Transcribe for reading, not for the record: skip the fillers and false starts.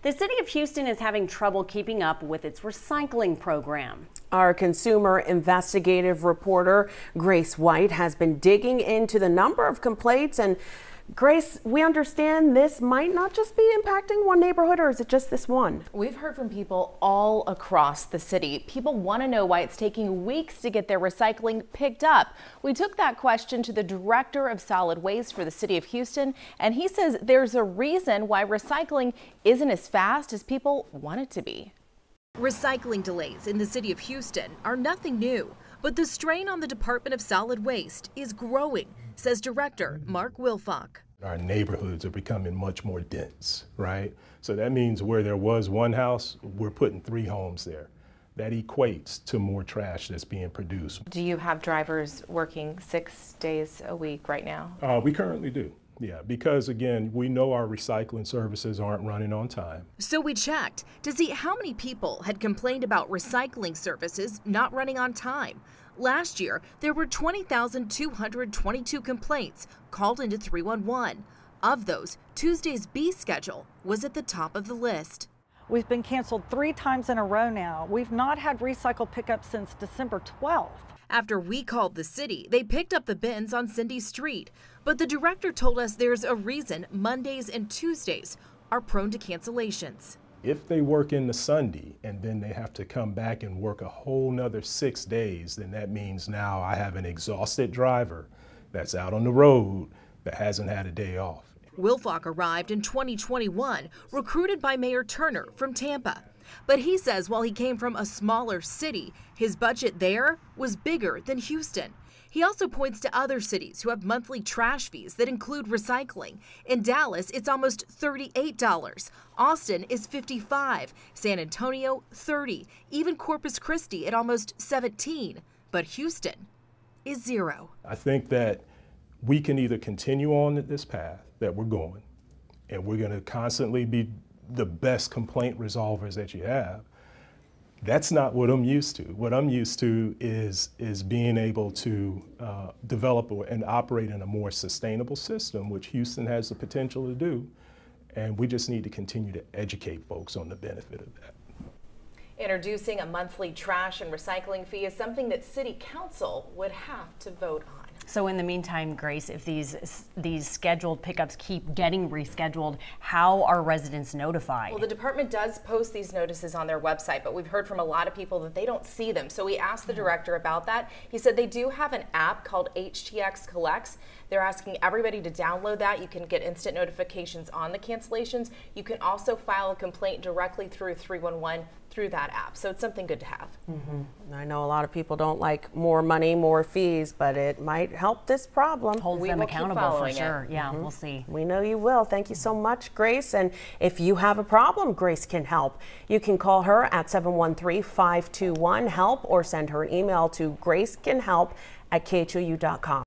The city of Houston is having trouble keeping up with its recycling program. Our consumer investigative reporter, Grace White, has been digging into the number of complaints. And Grace, we understand this might not just be impacting one neighborhood, or is it just this one? We've heard from people all across the city. People want to know why it's taking weeks to get their recycling picked up. We took that question to the director of solid waste for the city of Houston, and he says there's a reason why recycling isn't as fast as people want it to be. Recycling delays in the city of Houston are nothing new, but the strain on the Department of Solid Waste is growing, says Director Mark Wilfock. Our neighborhoods are becoming much more dense, right? So that means where there was one house, we're putting 3 homes there. That equates to more trash that's being produced. Do you have drivers working 6 days a week right now? We currently do. Yeah, because again, we know our recycling services aren't running on time. So we checked to see how many people had complained about recycling services not running on time. Last year, there were 20,222 complaints called into 311. Of those, Tuesday's B schedule was at the top of the list. We've been canceled 3 times in a row now. We've not had recycle pickup since December 12th. After we called the city, they picked up the bins on Cindy Street. But the director told us there's a reason Mondays and Tuesdays are prone to cancellations. If they work into Sunday and then they have to come back and work a whole nother 6 days, then that means now I have an exhausted driver that's out on the road that hasn't had a day off. Wilfock arrived in 2021, recruited by Mayor Turner from Tampa. But he says while he came from a smaller city, his budget there was bigger than Houston. He also points to other cities who have monthly trash fees that include recycling. In Dallas, it's almost $38. Austin is $55. San Antonio, $30. Even Corpus Christi at almost $17. But Houston is $0. I think that we can either continue on this path that we're going, and we're going to constantly be the best complaint resolvers that you have. That's not what I'm used to. What I'm used to is being able to develop and operate in a more sustainable system, which Houston has the potential to do. And we just need to continue to educate folks on the benefit of that. Introducing a monthly trash and recycling fee is something that City Council would have to vote on. So in the meantime, Grace, if these scheduled pickups keep getting rescheduled, how are residents notified? Well, the department does post these notices on their website, but we've heard from a lot of people that they don't see them. So we asked the director about that. He said they do have an app called HTX Collects. They're asking everybody to download that. You can get instant notifications on the cancellations. You can also file a complaint directly through 311 through that app. So it's something good to have. I know a lot of people don't like more money, more fees, but it might help this problem. Hold them accountable for sure. Yeah, we'll see. We know you will. Thank you so much, Grace. And if you have a problem, Grace can help. You can call her at 713-521-HELP or send her an email to gracecanhelp@khou.com.